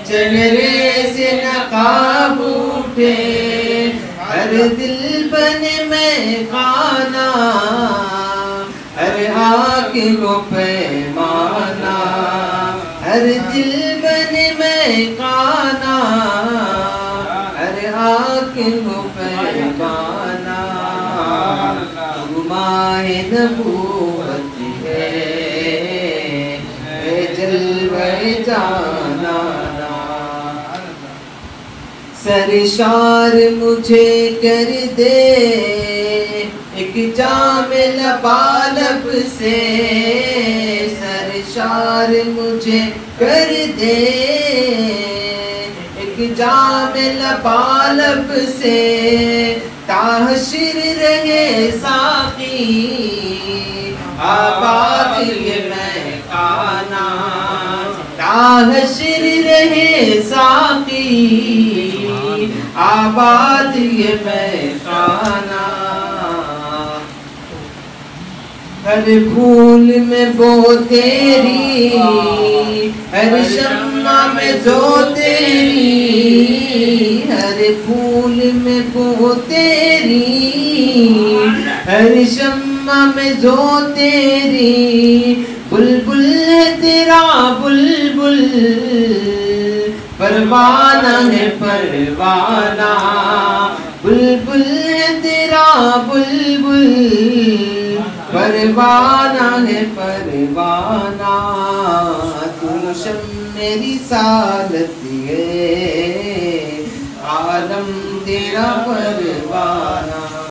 चेहरे से नकाब उठे, हर दिल बने में खाना, हर आँख को पैमाना, हर दिल बने में खाना, हर आँख को पैमाना। माहे नबूवत है जलवे जाना। सरशार मुझे कर दे एक जाम लबालब से, सरशार मुझे कर दे एक जाम लबालब से, ताहशिर रहे साकी आबाद ये महकाना, ताहशिर रहे साकी आबाद ये महकाना। हर फूल में बो तेरी, हर शम्मा में जो तेरी, हर फूल में बो तेरी, हर शम्मा में जो तेरी। बुलबुल है तेरा बुलबुल, परवाना है परवाना, बुलबुल है तेरा बुलबुल, परवाना है परवाना। तू शम्मे रिसालत है, आलम तेरा पर